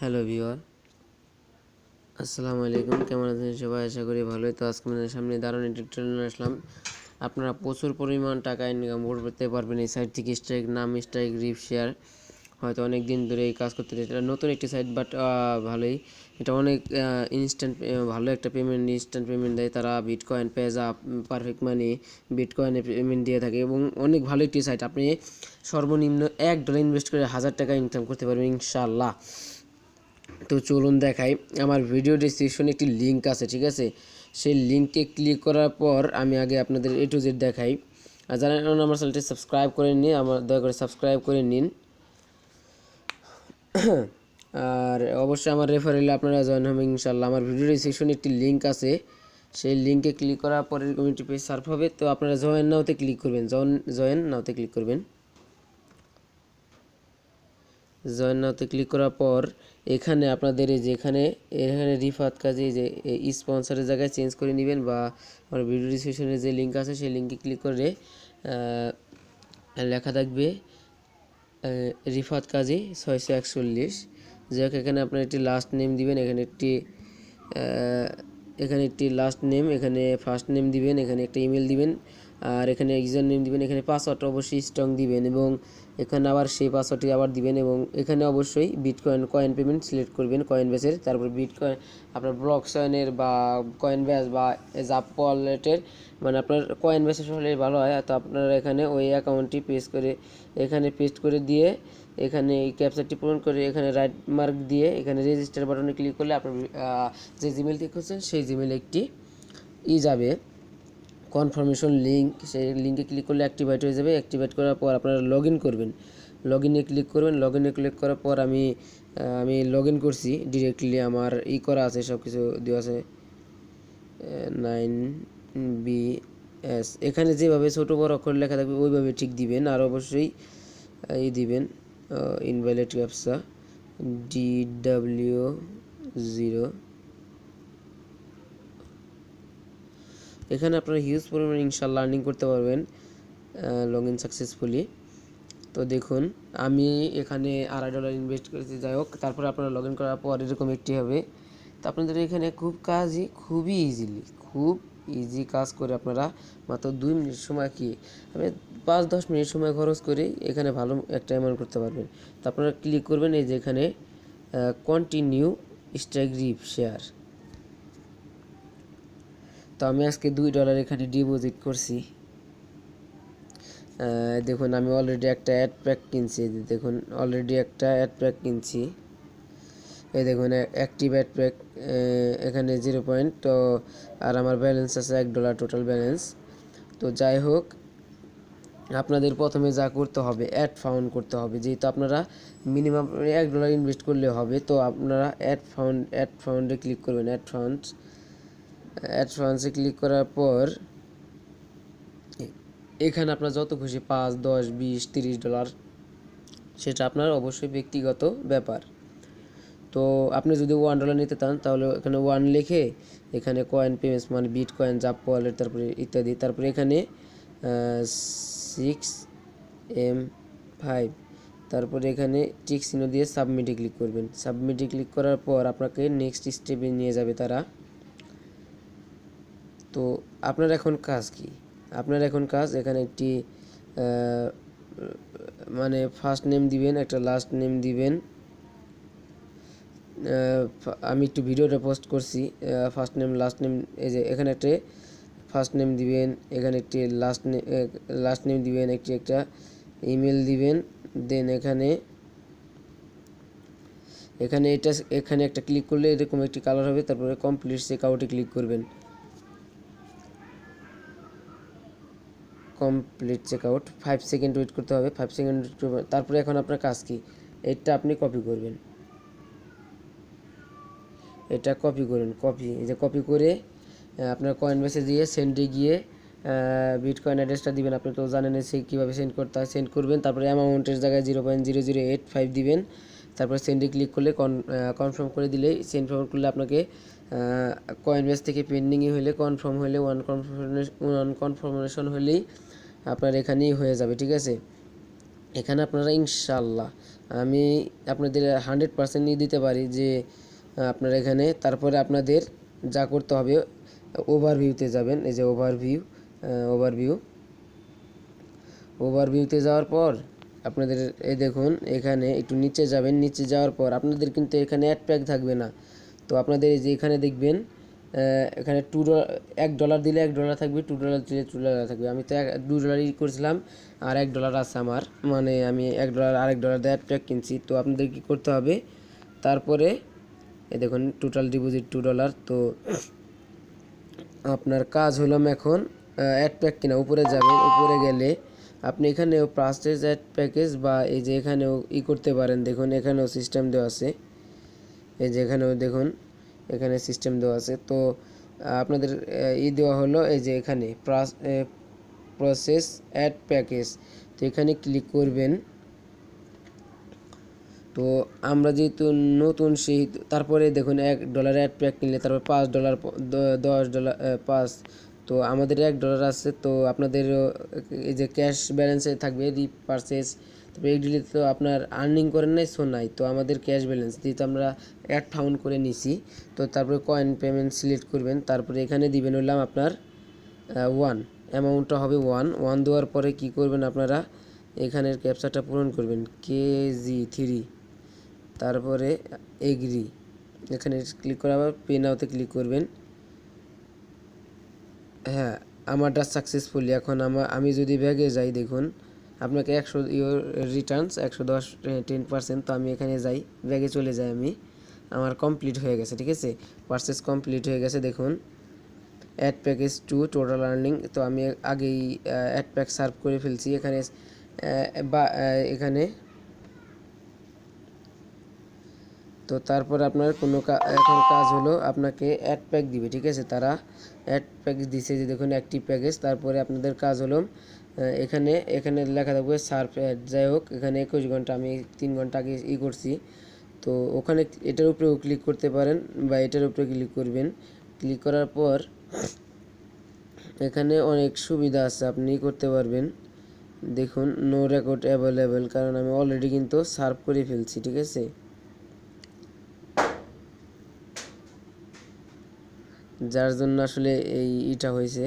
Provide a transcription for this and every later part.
Hello viewer, আসসালামু আলাইকুম। কেমন আছেন সবাই? আশা করি ভালোই। তো আজকে আপনাদের সামনে দারুণ একটি ট্রেলার আসলাম। আপনারা প্রচুর পরিমাণ টাকা ইনকাম করতে পারবেন এই সাইট থেকে। স্ট্রাইক রিপ শেয়ার হয়তো অনেক দিন ধরে এই কাজ করতে এটা নতুন একটি সাইট, বাট ভালোই। এটা অনেক ভালো একটা ইনস্ট্যান্ট পেমেন্ট দেয় তারা। বিটকয়েন, পেজা, পারফেক্ট মানি, বিটকয়েনে পেমেন্ট দিয়ে থাকে এবং অনেক ভালো একটি সাইট। আপনি সর্বনিম্ন $1 ইনভেস্ট করে 1000 টাকা ইনকাম করতে পারবেন ইনশাআল্লাহ। তো চলুন দেখাই। আমার ভিডিও ডিসক্রিপশনে একটি লিঙ্ক আছে, ঠিক আছে? সেই লিঙ্কে ক্লিক করার পর আমি আগে আপনাদের A to Z দেখাই। আর যারা আমার চ্যানেলটি সাবস্ক্রাইব করে নিন, আমার দয়া করে সাবস্ক্রাইব করে নিন। আর অবশ্যই আমার রেফারেলে আপনারা জয়েন হবেন ইনশাআল্লাহ। আমার ভিডিও ডিসক্রিপশনে একটি লিঙ্ক আছে, সেই লিঙ্কে ক্লিক করার পরে কমিউনিটি পেজ সার্ভ হবে। তো আপনারা জয়েন নাওতে ক্লিক করবেন, জয়েন নাওতে ক্লিক করবেন। জয়েন নাওতে ক্লিক করার পর এখানে আপনাদের এই যে এখানে রিফাত কাজী যে স্পন্সরের জায়গায় চেঞ্জ করে নেবেন, বা আমার ভিডিও ডিসক্রিপশনে যে লিঙ্ক আছে সেই লিঙ্কে ক্লিক করে লেখা থাকবে রিফাত কাজী 641। যাই হোক, এখানে আপনার একটি লাস্ট নেম দিবেন, এখানে একটি লাস্ট নেম, এখানে ফার্স্ট নেম দিবেন, এখানে একটা ইমেল দিবেন, আর এখানে ইউজার নেম দিবেন। এখানে পাসওয়ার্ডটা অবশ্যই স্ট্রং দিবেন এবং এখানে আবার সেই পাসওয়ার্ডটি আবার দিবেন। এবং এখানে অবশ্যই কয়েন পেমেন্ট সিলেক্ট করবেন, কয়েন বেসের। তারপর বিটকয়েন আপনার ব্লক কয়েনের বা কয়েন বেস বা জাপ ওয়ালেটের, মানে আপনার কয়েন বেসের হলে ভালো হয়। তো আপনারা এখানে ওই অ্যাকাউন্টটি পেস্ট করে দিয়ে এখানে এই ক্যাপচারটি পূরণ করে এখানে রাইট মার্ক দিয়ে এখানে রেজিস্টার বাটনে ক্লিক করলে আপনার যে জিমেল ঠিক করছেন সেই জিমেল একটি যাবে কনফার্মেশন লিঙ্ক। সেই লিঙ্কে ক্লিক করলে অ্যাক্টিভেট হয়ে যাবে। অ্যাক্টিভেট করার পর আপনারা লগ ইন করবেন, লগ ইনে ক্লিক করবেন। লগ ইনে ক্লিক করার পর আমি লগ ইন করছি ডিরেক্টলি, আমার করা আছে, সব কিছু দেওয়া আছে। 9BS এখানে যেভাবে ছোটো বড় অক্ষর লেখা থাকবে ওইভাবে ঠিক দিবেন। আর অবশ্যই দিবেন ইনভ্যালিড ক্যাপচা DW0। এখানে আপনারা হিউজ পরিমাণে ইনশাআল্লাহ আর্নিং করতে পারবেন লগ ইন সাকসেসফুলি। তো দেখুন, আমি এখানে $2.5 ইনভেস্ট করেছি। যাই হোক, তারপরে আপনারা লগ ইন করার পর এরকম একটি হবে। তো আপনাদের এখানে খুবই খুব ইজি কাজ করে আপনারা মাত্র 2 মিনিট সময়, কি আমি 5-10 মিনিট সময় খরচ করে এখানে ভালো একটা অ্যামাউন্ট করতে পারবেন। তো আপনারা ক্লিক করবেন এই যে এখানে কন্টিনিউ স্ট্রাইক রিপ শেয়ার। তো আমি আজকে $2 এখানে ডিপোজিট করছি। দেখুন, আমি অলরেডি একটা অ্যাড প্যাক কিনছি। দেখুন, অলরেডি একটা অ্যাড প্যাক কিনছি। এই দেখুন, অ্যাক্টিভ অ্যাড প্যাক এখানে 0 পয়েন্ট। তো আর আমার ব্যালেন্স আছে $1 টোটাল ব্যালেন্স। তো যাই হোক, আপনাদের প্রথমে যা করতে হবে অ্যাড ফাউন্ড করতে হবে। যেহেতু আপনারা মিনিমাম $1 ইনভেস্ট করলে হবে, তো আপনারা অ্যাড ফাউন্ডে ক্লিক করবেন। অ্যাডভান্সে ক্লিক করার পর এখানে আপনার যত খুশি 5, 10, 20, $30 সেটা আপনার অবশ্যই ব্যক্তিগত ব্যাপার। তো আপনি যদি $1 নিতে চান তাহলে এখানে 1 লিখে এখানে কয়েন পেমেন্টস মানে বিটকয়েন, জাপ ওয়ালেট, তারপরে ইত্যাদি। তারপরে এখানে 6M5, তারপরে এখানে টিক চিহ্ন দিয়ে সাবমিটে ক্লিক করবেন। সাবমিটে ক্লিক করার পর আপনাকে নেক্সট স্টেপে নিয়ে যাবে তারা। তো আপনার এখন কাজ কি? এখানে একটি মানে ফার্স্ট নেম দিবেন, একটা লাস্ট নেম দিবেন। আমি একটু ভিডিওটা পোস্ট করছি, ফার্স্ট নেম লাস্ট নেম। এই যে এখানে একটা ফার্স্ট নেম দিবেন, এখানে একটি লাস্ট নেম দিবেন, একটা ইমেল দিবেন। দেন এখানে একটা ক্লিক করলে এরকম একটি কালার হবে। তারপরে কমপ্লিট চেকআউটে ক্লিক করবেন। কমপ্লিট চেকআউট 5 সেকেন্ড ওয়েট করতে হবে। 5 সেকেন্ড ওয়েট করবেন। তারপরে এখন আপনার কাজ কি? এটা আপনি কপি করবেন। এই যে কপি করে আপনার কয়েন বেসে দিয়ে সেন্ডে গিয়ে বিটকয়েন অ্যাড্রেসটা দিবেন। আপনি তো জানেন সেই কীভাবে সেন্ড করতে হয়। সেন্ড করবেন, তারপরে অ্যামাউন্টের জায়গায় 0.0085 দিবেন। তারপরে সেন্ডে ক্লিক করলে কনফার্ম করে দিলেই সেন্ড ফরওয়ার্ড করলে আপনাকে কয়েন বেস থেকে পেন্ডিংয়ে হলে কনফার্ম হলে ওয়ান কনফার্মেশন হলেই আপনার এখানেই হয়ে যাবে, ঠিক আছে? এখানে আপনারা ইনশাল্লাহ আমি আপনাদের 100% দিতে পারি যে আপনারা এখানে তারপরে আপনাদের যা করতে হবে ওভারভিউতে যাবেন। এই যে ওভারভিউ ওভারভিউতে যাওয়ার পর আপনাদের এই দেখুন এখানে একটু নিচে যাবেন। নিচে যাওয়ার পর আপনাদের কিন্তু এখানে অ্যাড প্যাক থাকবে না। তো আপনাদের এই যে এখানে দেখবেন এখানে $1 দিলে $1 থাকবে, $2 দিলে $2 থাকবে। আমি তো $2 করেছিলাম আর $1 আছে আমার, মানে আমি $1 আর $1 দিয়ে অ্যাড প্যাক কিনছি। তো আপনাদের কী করতে হবে, তারপরে এই দেখুন টোটাল ডিপোজিট $2। তো আপনার কাজ হলাম এখন অ্যাড প্যাক কিনা। উপরে যাবেন, উপরে গেলে আপনি এখানেও পারচেজ অ্যাড প্যাকেজ বা এই যে এখানেও করতে পারেন। দেখুন এখানেও সিস্টেম দেওয়া আছে, এই যে এখানেও দেখুন এখানে সিস্টেম দেওয়া আছে। তো আপনাদের দেওয়া হলো এই যে এখানে প্রসেস অ্যাড প্যাকেজ। তো এখানে ক্লিক করবেন। তো আমরা যেহেতু নতুন সেই তারপরে দেখুন $1 অ্যাড প্যাক কিনলে তারপর $5 $10 5। তো আমাদের $1 আছে। তো আপনাদের এই যে ক্যাশ ব্যালেন্সে থাকবে রিপারচেজ, তারপরে এইগুলি তো আপনার আর্নিং করেন নাই, সো নাই। তো আমাদের ক্যাশ ব্যালেন্স যেহেতু আমরা ফাউন্ড করে নিছি, তো তারপরে কয়েন পেমেন্ট সিলেক্ট করবেন। তারপরে এখানে দিবেন হলাম আপনার 1, অ্যামাউন্টটা হবে 1 দেওয়ার পরে কি করবেন আপনারা এখানের ক্যাপচাটা পূরণ করবেন KG3, তারপরে এগ্রি এখানে ক্লিক করে আবার পে নাওতে ক্লিক করবেন। হ্যাঁ, আমারটা সাকসেসফুলি। এখন আমি যদি ব্যাগে যাই, দেখুন আপনাকে 100 ইউর রিটার্নস 110 10%। তো আমি এখানে যাই, ব্যাগে চলে যাই, আমার কমপ্লিট হয়ে গেছে। ঠিক আছে, পারচেস কমপ্লিট হয়ে গেছে। দেখুন add package to total earning. তো আমি আগেই অ্যাড প্যাক সার্ভ করে ফেলছি এখানে বা এখানে। তো তারপর আপনার এখন কাজ হলো আপনাকে অ্যাড প্যাক দিবে। ঠিক আছে, তারা অ্যাড প্যাক দিছে যে দেখুন অ্যাক্টিভ প্যাকেজ। তারপরে আপনাদের কাজ হলো এখানে লেখা থাকবে সার্ভ অ্যাড। যাই হোক, এখানে 21 ঘন্টা, আমি 3 ঘন্টা আগে করছি। তো ওখানে এটার উপরেও ক্লিক করতে পারেন বা এটার উপরে ক্লিক করবেন। ক্লিক করার পর এখানে অনেক সুবিধা আছে, আপনি করতে পারবেন। দেখুন নো রেকর্ড অ্যাভেলেবেল, কারণ আমি অলরেডি কিন্তু সার্ভ করে ফেলছি। ঠিক আছে, যার জন্য আসলে এইটা হয়েছে,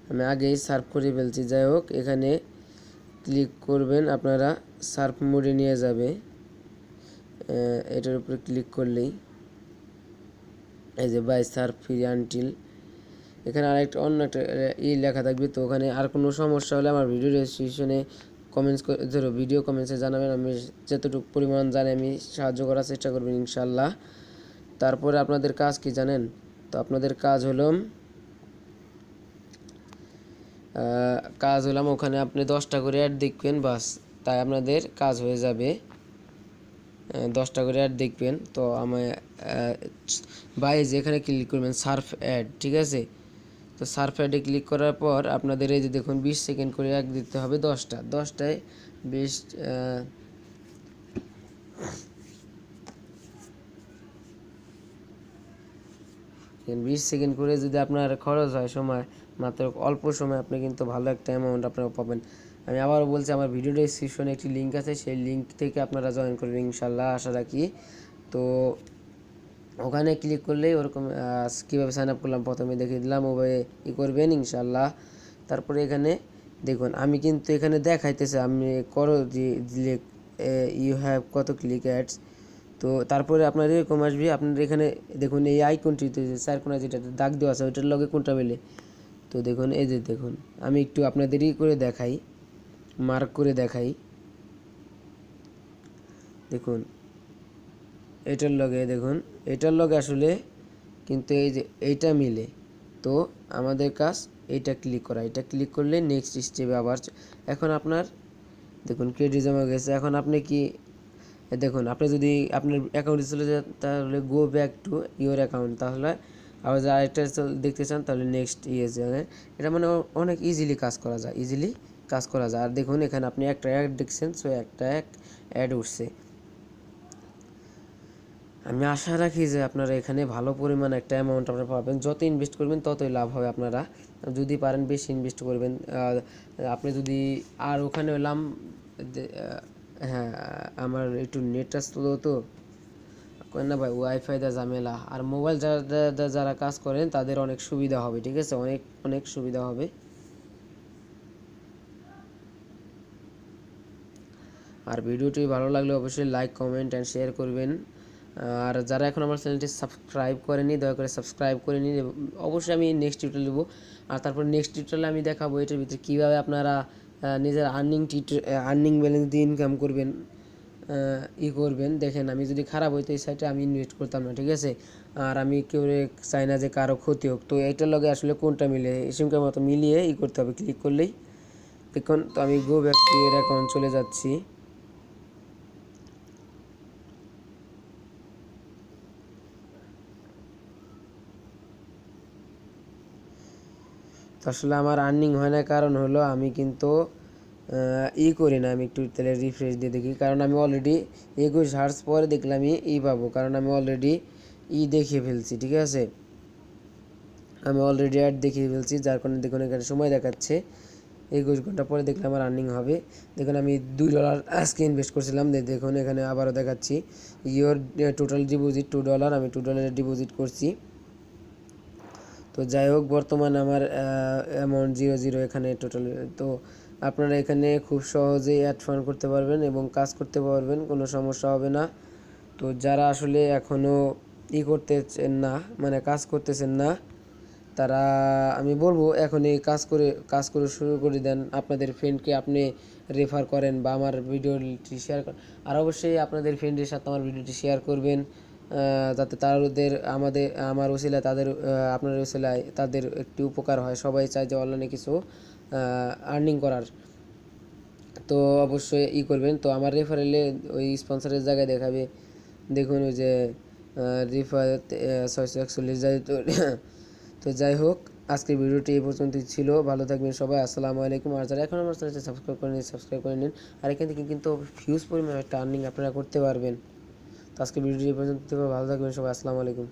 আমি আগেই সার্ভ করে ফেলছি। যাই হোক, এখানে ক্লিক করবেন, আপনারা সার্ভ মোডে নিয়ে যাবে। এটার উপরে ক্লিক করলেই এই যে বাই সার্ভ ফ্রি আনটিল, এখানে আরেকটা অন্য একটা লেখা থাকবে। তো ওখানে আর কোনো সমস্যা হলে আমার ভিডিও ডেসক্রিপশনে ভিডিও কমেন্টসে জানাবেন। আমি যতটুকু পরিমাণ জানি আমি সাহায্য করার চেষ্টা করবেন ইনশাল্লাহ। তারপরে আপনাদের কাজ কি জানেন? তো আপনাদের কাজ হলাম ওখানে আপনি 10টা করে অ্যাড দেখবেন, বাস তাই আপনাদের কাজ হয়ে যাবে। 10টা করে অ্যাড দেখবেন। তো বাই যেখানে ক্লিক করবেন সার্ফ অ্যাড। ঠিক আছে, তো সার্ফ অ্যাডে ক্লিক করার পর আপনাদের এই যে দেখুন 20 সেকেন্ড করে অ্যাড দিতে হবে 10টায় 20 সেকেন্ড করে যদি আপনার খরচ হয় সময়, মাত্র অল্প সময়, আপনি কিন্তু ভালো একটা অ্যামাউন্ট আপনারা পাবেন। আমি আবারও বলছি, আমার ভিডিও ডেসক্রিপশনে একটি লিঙ্ক আছে, সেই লিঙ্ক থেকে আপনারা জয়েন করবেন ইনশাল্লাহ, আশা রাখি। তো ওখানে ক্লিক করলেই ওরকম কীভাবে সাইন আপ করলাম প্রথমে দেখিয়ে দিলাম, ওভাবে করবেন ইনশাল্লাহ। তারপরে এখানে দেখুন আমি কিন্তু এখানে দেখাইতেছে আমি করো যে ইউ হ্যাভ কত ক্লিক অ্যাডস। তো তারপরে আপনার এরকম আসবে, আপনার এখানে দেখুন এই আইকনটিতে চার কোণা যেটা দাগ দেওয়া আছে ওইটার লগে কোনটা মেলে। তো দেখুন এই যে দেখুন আমি একটু আপনাদেরই করে দেখাই, মার্ক করে দেখাই। দেখুন এটার লগে, দেখুন এটার লগে আসলে কিন্তু এই যে এইটা মিলে। তো আমাদের কাজ এইটা ক্লিক করা, এটা ক্লিক করলে নেক্সট স্টেপে আবার। এখন আপনার দেখুন ক্রেডিট জমা গেছে। এখন আপনি কি দেখুন, আপনি যদি আপনার অ্যাকাউন্টে চলে যান তাহলে go back to your account, তাহলে আবার যদি আরেকটা দেখতে চান তাহলে নেক্সট এটা মানে অনেক ইজিলি কাজ করা যায়। আর দেখুন এখানে আপনি একটা অ্যাড দেখছেন, সো একটা অ্যাড উঠছে। আমি আশা রাখি যে আপনারা এখানে ভালো পরিমাণ একটা অ্যামাউন্ট আপনারা পাবেন। যত ইনভেস্ট করবেন ততই লাভ হবে। আপনারা যদি পারেন বেশি ইনভেস্ট করবেন। আপনি যদি আর ওখানে হলাম হ্যাঁ, আমার একটু নেটটা স্লো তো, করেন না ভাই, ওয়াইফাই দা ঝামেলা। আর মোবাইল যারা যারা কাজ করেন তাদের অনেক সুবিধা হবে, ঠিক আছে, অনেক অনেক সুবিধা হবে। আর ভিডিওটি ভালো লাগলে অবশ্যই লাইক কমেন্ট অ্যান্ড শেয়ার করবেন। আর যারা এখন আমার চ্যানেলটি সাবস্ক্রাইব করেনি দয়া করে সাবস্ক্রাইব করে নিন। অবশ্যই আমি নেক্সট টিউটোরিয়াল দেবো। আর তারপর নেক্সট টিউটোরিয়ালে আমি দেখাবো এটার ভিতরে কীভাবে আপনারা নিজের আর্নিং ব্যালেন্স দিয়ে ইনকাম করবেন, করবেন। দেখেন, আমি যদি খারাপ হইতো এই সাইটে আমি ইনভেস্ট করতাম না, ঠিক আছে। আর আমি কেউ চাই না যে কারো ক্ষতি হোক, তো এইটার লগে আসলে কোনটা মিলে এসিমকার মতো মিলিয়ে করতে হবে, ক্লিক করলেই। দেখুন, তো আমি গো ব্যাক টু এর অ্যাকাউন্ট চলে যাচ্ছি। তো আসলে আমার আর্নিং হয় না, কারণ হলো আমি কিন্তু করি না। আমি একটু তাহলে রিফ্রেশ দিয়ে দেখি, কারণ আমি অলরেডি 21 হার্স পরে দেখলাম পাবো, কারণ আমি অলরেডি দেখিয়ে ফেলছি, ঠিক আছে। আমি অলরেডি অ্যাড দেখিয়ে ফেলছি, যার কারণে দেখুন এখানে সময় দেখাচ্ছে 21 ঘন্টা পরে দেখলে আমার আর্নিং হবে। দেখুন আমি $2 আজকে ইনভেস্ট করছিলাম, দেখুন এখানে আবারও দেখাচ্ছি ইয়োর টোটাল ডিপোজিট $2, আমি $2 ডিপোজিট করছি। তো যাই হোক, বর্তমানে আমার অ্যামাউন্ট 0 এখানে টোটাল। তো আপনারা এখানে খুব সহজেই অ্যাড ফান্ড করতে পারবেন এবং কাজ করতে পারবেন, কোনো সমস্যা হবে না। তো যারা আসলে এখনও করতেছেন না, মানে কাজ করতেছেন না, তারা আমি বলবো এখন এই কাজ করে শুরু করে দেন। আপনাদের ফ্রেন্ডকে আপনি রেফার করেন বা আমার ভিডিওটি শেয়ার করেন। আর অবশ্যই আপনাদের ফ্রেন্ডের সাথে আমার ভিডিওটি শেয়ার করবেন, যাতে তাদের আমার ওসিলায় তাদের আপনার ওসিলায় তাদের একটু উপকার হয়। সবাই চায় যে অনলাইনে কিছু আর্নিং করার। তো অবশ্যই করবেন। তো আমার রেফারেলে ওই স্পন্সরের জায়গায় দেখাবে, দেখুন ওই যে রেফার 641 যায়। তো তো যাই হোক, আজকের ভিডিওটি এই পর্যন্তই ছিল। ভালো থাকবেন সবাই, আসসালামু আলাইকুম। আর যারা এখন আমার চ্যানেলটি সাবস্ক্রাইব করে নিন। আর এখান থেকে কিন্তু হিউজ পরিমাণে একটা আর্নিং আপনারা করতে পারবেন। তো আজকের ভিডিওটি এই পর্যন্ত, ভালো থাকবেন সবাই, আসসালামু আলাইকুম।